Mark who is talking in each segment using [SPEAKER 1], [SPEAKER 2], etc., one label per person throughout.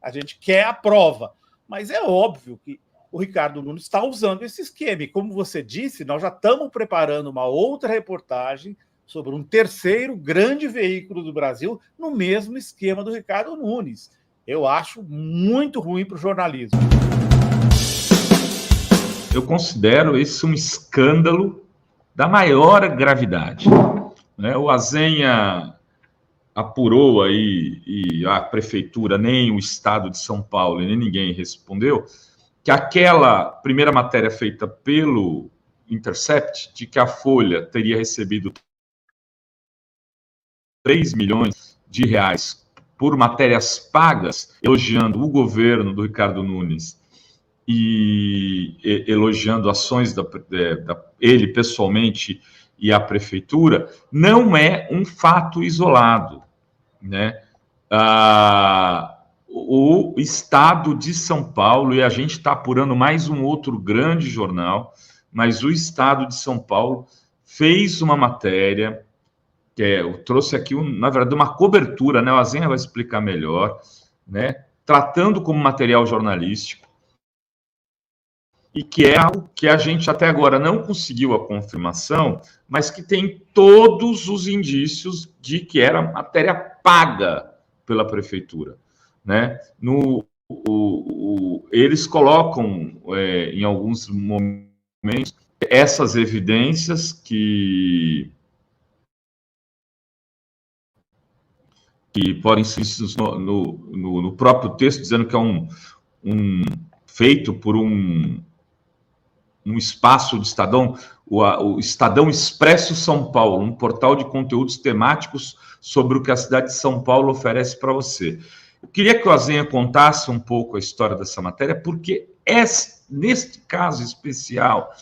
[SPEAKER 1] A gente quer a prova. Mas é óbvio que o Ricardo Nunes está usando esse esquema. E como você disse, nós já estamos preparando uma outra reportagem sobre um terceiro grande veículo do Brasil no mesmo esquema do Ricardo Nunes. Eu acho muito ruim para o jornalismo.
[SPEAKER 2] Eu considero esse um escândalo da maior gravidade, né? O Azenha apurou aí, e a prefeitura, nem o estado de São Paulo, nem ninguém respondeu, que aquela primeira matéria feita pelo Intercept, de que a Folha teria recebido 3 milhões de reais por matérias pagas, elogiando o governo do Ricardo Nunes e elogiando ações ele pessoalmente e a prefeitura, não é um fato isolado, né? O Estado de São Paulo, e a gente está apurando mais um outro grande jornal, mas o Estado de São Paulo fez uma matéria, eu trouxe aqui, na verdade, uma cobertura, né? O Azenha vai explicar melhor, né? Tratando como material jornalístico, e que é algo que a gente até agora não conseguiu a confirmação, mas que tem todos os indícios de que era matéria paga pela prefeitura, né? Eles colocam em alguns momentos essas evidências que podem ser no próprio texto, dizendo que é um feito por um espaço do Estadão, o Estadão Expresso São Paulo, um portal de conteúdos temáticos sobre o que a cidade de São Paulo oferece para você. Eu queria que o Azenha contasse um pouco a história dessa matéria, porque neste caso especial,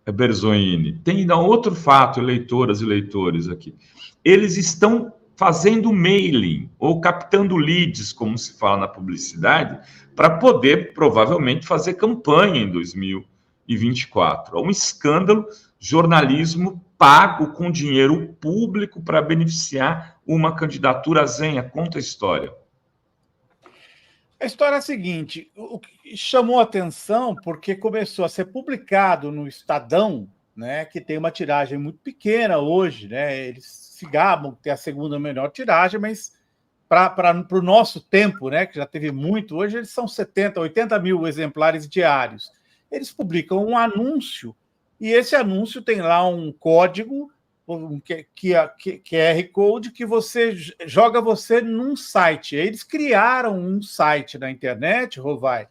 [SPEAKER 2] Berzoini, tem ainda outro fato, eleitoras e leitores aqui. Eles estão fazendo mailing, ou captando leads, como se fala na publicidade, para poder, provavelmente, fazer campanha em 2024. É um escândalo, jornalismo pago com dinheiro público para beneficiar uma candidatura. Azenha, conta a história.
[SPEAKER 1] A história é a seguinte, o que chamou a atenção porque começou a ser publicado no Estadão, né, que tem uma tiragem muito pequena hoje, né? Eles se gabam de ter a segunda melhor tiragem, mas para o nosso tempo, né, que já teve muito, hoje eles são 70, 80 mil exemplares diários. Eles publicam um anúncio, e esse anúncio tem lá um código, um QR Code, que joga você num site. Eles criaram um site na internet, Rovai,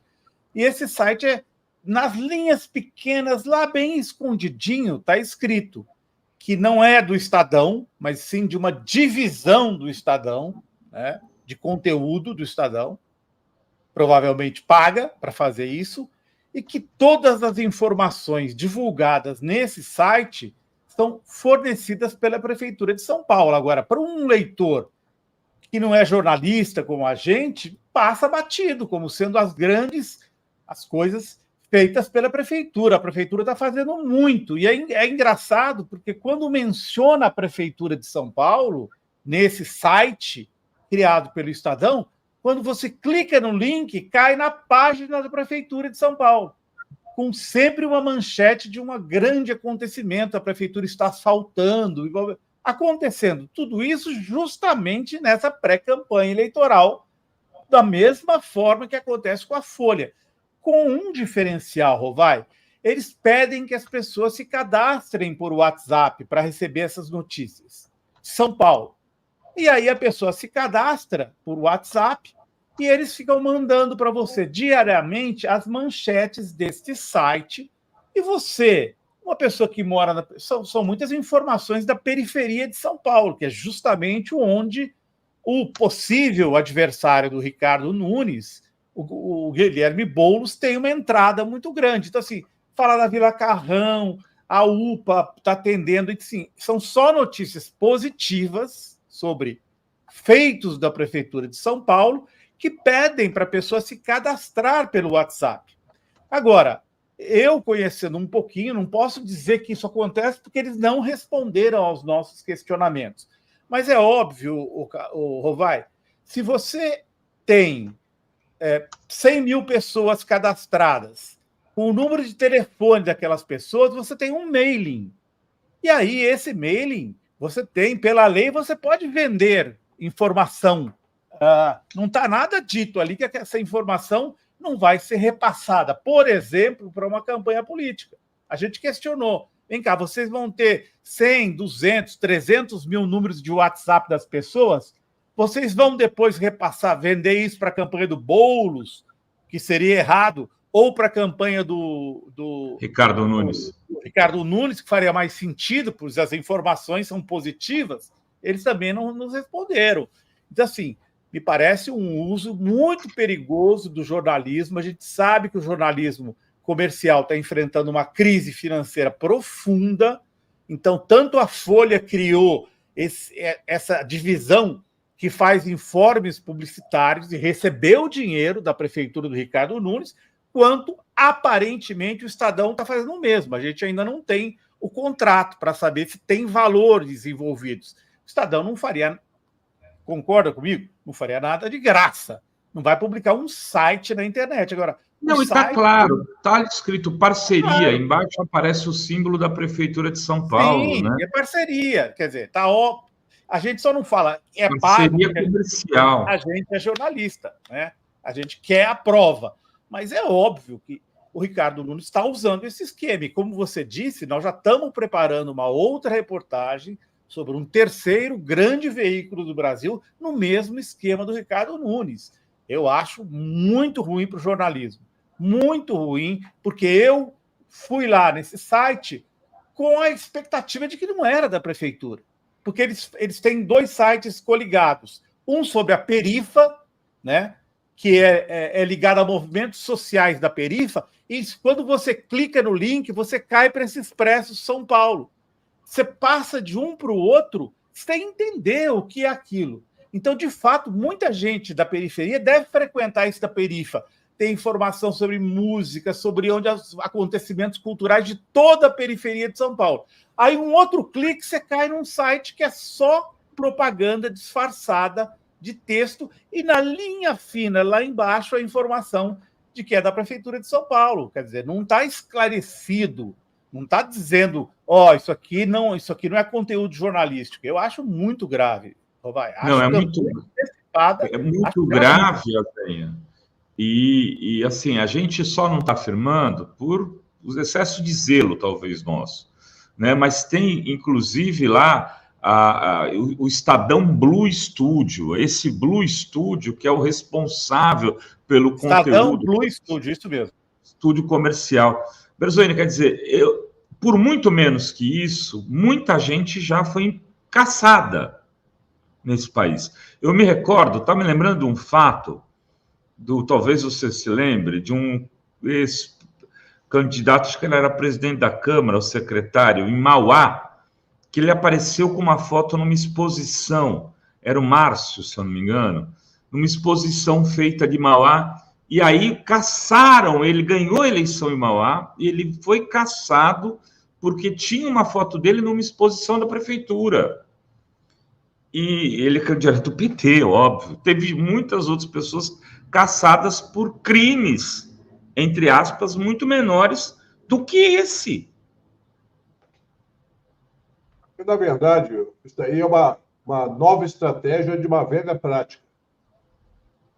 [SPEAKER 1] e esse site nas linhas pequenas, lá bem escondidinho, está escrito que não é do Estadão, mas sim de uma divisão do Estadão, né, de conteúdo do Estadão, provavelmente paga para fazer isso, e que todas as informações divulgadas nesse site são fornecidas pela Prefeitura de São Paulo. Agora, para um leitor que não é jornalista como a gente, passa batido, como sendo as coisas feitas pela Prefeitura. A Prefeitura está fazendo muito. E é engraçado, porque quando menciona a Prefeitura de São Paulo, nesse site criado pelo Estadão, quando você clica no link, cai na página da Prefeitura de São Paulo, com sempre uma manchete de um grande acontecimento. A Prefeitura está asfaltando, acontecendo. Tudo isso justamente nessa pré-campanha eleitoral, da mesma forma que acontece com a Folha. Com um diferencial, Rovai, eles pedem que as pessoas se cadastrem por WhatsApp para receber essas notícias. São Paulo. E aí a pessoa se cadastra por WhatsApp e eles ficam mandando para você diariamente as manchetes deste site. E você, uma pessoa que mora... São muitas informações da periferia de São Paulo, que é justamente onde o possível adversário do Ricardo Nunes, o Guilherme Boulos, tem uma entrada muito grande. Então, assim, fala da Vila Carrão, a UPA está atendendo, e sim, são só notícias positivas sobre feitos da Prefeitura de São Paulo que pedem para a pessoa se cadastrar pelo WhatsApp. Agora, eu conhecendo um pouquinho, não posso dizer que isso acontece porque eles não responderam aos nossos questionamentos. Mas é óbvio, o Rovai, se você tem 100 mil pessoas cadastradas. Com o número de telefone daquelas pessoas, você tem um mailing. E aí, esse mailing, você tem, pela lei, você pode vender informação. Não está nada dito ali que essa informação não vai ser repassada, por exemplo, para uma campanha política. A gente questionou. Vem cá, vocês vão ter 100, 200, 300 mil números de WhatsApp das pessoas? Vocês vão depois repassar, vender isso para a campanha do Boulos, que seria errado, ou para a campanha do
[SPEAKER 2] Ricardo Nunes.
[SPEAKER 1] Do Ricardo Nunes, que faria mais sentido, pois as informações são positivas. Eles também não nos responderam. Então, assim, me parece um uso muito perigoso do jornalismo. A gente sabe que o jornalismo comercial está enfrentando uma crise financeira profunda. Então, tanto a Folha criou essa divisão que faz informes publicitários e recebeu dinheiro da prefeitura do Ricardo Nunes, quanto, aparentemente, o Estadão está fazendo o mesmo. A gente ainda não tem o contrato para saber se tem valores envolvidos. O Estadão não faria, concorda comigo? Não faria nada de graça. Não vai publicar um site na internet. Agora,
[SPEAKER 2] não, e está claro, está escrito parceria, embaixo aparece o símbolo da Prefeitura de São Paulo.
[SPEAKER 1] Sim,
[SPEAKER 2] né?
[SPEAKER 1] É parceria, quer dizer, tá óbvio. A gente só não fala,
[SPEAKER 2] parceria
[SPEAKER 1] pago,
[SPEAKER 2] comercial.
[SPEAKER 1] A gente é jornalista, né? A gente quer a prova. Mas é óbvio que o Ricardo Nunes está usando esse esquema. E como você disse, nós já estamos preparando uma outra reportagem sobre um terceiro grande veículo do Brasil no mesmo esquema do Ricardo Nunes. Eu acho muito ruim para o jornalismo. Muito ruim, porque eu fui lá nesse site com a expectativa de que não era da prefeitura. Porque eles têm 2 sites coligados. Um sobre a Perifa, né, que é ligado a movimentos sociais da Perifa, e quando você clica no link, você cai para esse Expresso São Paulo. Você passa de um para o outro sem entender o que é aquilo. Então, de fato, muita gente da periferia deve frequentar isso da Perifa. Tem informação sobre música, sobre onde os acontecimentos culturais de toda a periferia de São Paulo. Aí, um outro clique, você cai num site que é só propaganda disfarçada de texto, e na linha fina, lá embaixo, a informação de que é da Prefeitura de São Paulo. Quer dizer, não está esclarecido, não está dizendo, isso aqui não é conteúdo jornalístico. Eu acho muito grave.
[SPEAKER 2] Não, é muito grave, Azenha. E, assim, a gente só não está afirmando por os excessos de zelo, talvez, nosso. Né? Mas tem, inclusive, lá o Estadão Blue Studio, esse Blue Studio que é o responsável pelo
[SPEAKER 1] Estadão
[SPEAKER 2] conteúdo.
[SPEAKER 1] Blue Studio, isso mesmo.
[SPEAKER 2] Estúdio comercial. Berzoni, quer dizer, por muito menos que isso, muita gente já foi caçada nesse país. Eu me recordo, está me lembrando de um fato, talvez você se lembre, de um ex-candidato, acho que ele era presidente da Câmara, o secretário, em Mauá, que ele apareceu com uma foto numa exposição, era o Márcio, se eu não me engano, numa exposição feita de Mauá, e aí caçaram, ele ganhou a eleição em Mauá, e ele foi caçado porque tinha uma foto dele numa exposição da prefeitura. E ele é candidato do PT, óbvio. Teve muitas outras pessoas caçadas por crimes, entre aspas, muito menores do que esse.
[SPEAKER 3] Na verdade, isso daí é uma nova estratégia de uma velha prática,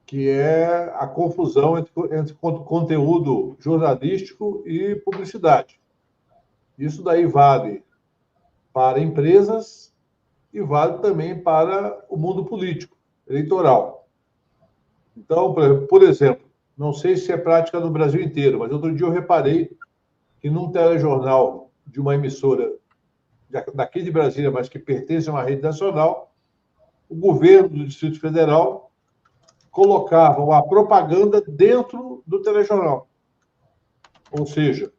[SPEAKER 3] que é a confusão entre conteúdo jornalístico e publicidade. Isso daí vale para empresas e vale também para o mundo político, eleitoral. Então, por exemplo, não sei se é prática no Brasil inteiro, mas outro dia eu reparei que num telejornal de uma emissora daqui de Brasília, mas que pertence a uma rede nacional, o governo do Distrito Federal colocava uma propaganda dentro do telejornal. Ou seja,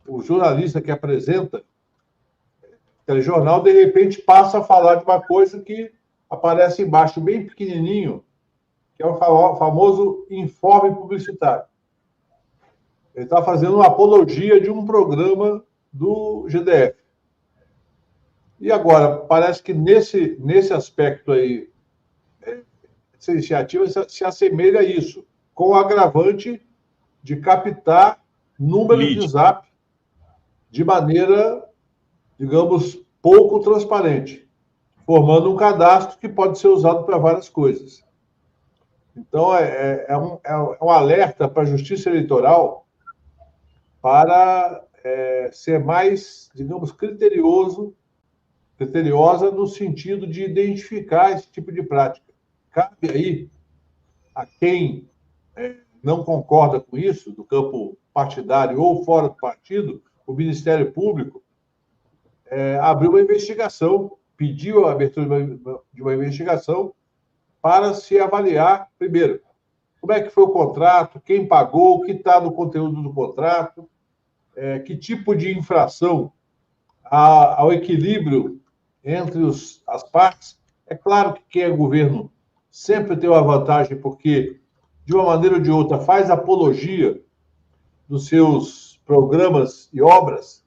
[SPEAKER 3] o jornalista que apresenta o telejornal, de repente, passa a falar de uma coisa que aparece embaixo, bem pequenininho, que é o famoso informe publicitário. Ele está fazendo uma apologia de um programa do GDF. E agora, parece que nesse aspecto aí, essa iniciativa se assemelha a isso. com o agravante de captar número de zap de maneira, digamos, pouco transparente, formando um cadastro que pode ser usado para várias coisas. Então, é um alerta para a Justiça Eleitoral para ser mais, digamos, criteriosa no sentido de identificar esse tipo de prática. Cabe aí a quem não concorda com isso, do campo partidário ou fora do partido, o Ministério Público abriu uma investigação, pediu a abertura de uma investigação para se avaliar, primeiro, como é que foi o contrato, quem pagou, o que está no conteúdo do contrato, que tipo de infração ao equilíbrio entre as partes. É claro que quem é governo sempre tem uma vantagem, porque, de uma maneira ou de outra, faz apologia dos seus programas e obras,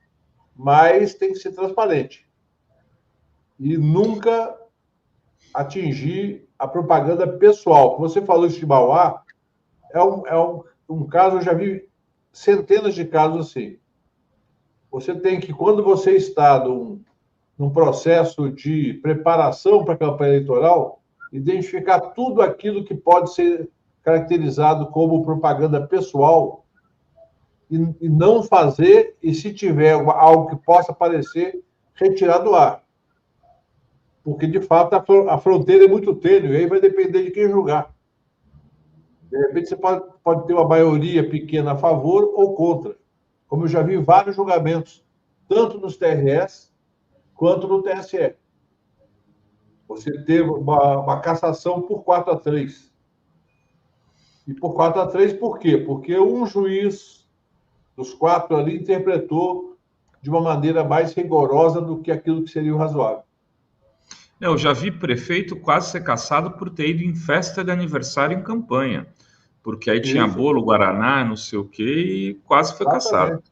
[SPEAKER 3] mas tem que ser transparente. E nunca atingir a propaganda pessoal. Você falou isso de Mauá, é um caso, eu já vi centenas de casos assim. Você tem que, quando você está num processo de preparação para a campanha eleitoral, identificar tudo aquilo que pode ser caracterizado como propaganda pessoal e não fazer, e se tiver algo que possa aparecer, retirar do ar. Porque, de fato, a fronteira é muito tênue, e aí vai depender de quem julgar. De repente, você pode ter uma maioria pequena a favor ou contra. Como eu já vi vários julgamentos, tanto nos TRS quanto no TSE. Você teve uma cassação por 4-3. E por 4-3, por quê? Porque um juiz dos 4 ali interpretou de uma maneira mais rigorosa do que aquilo que seria o razoável.
[SPEAKER 2] Eu já vi prefeito quase ser cassado por ter ido em festa de aniversário em campanha. Porque aí tinha bolo, guaraná, não sei o quê, e quase foi cassado.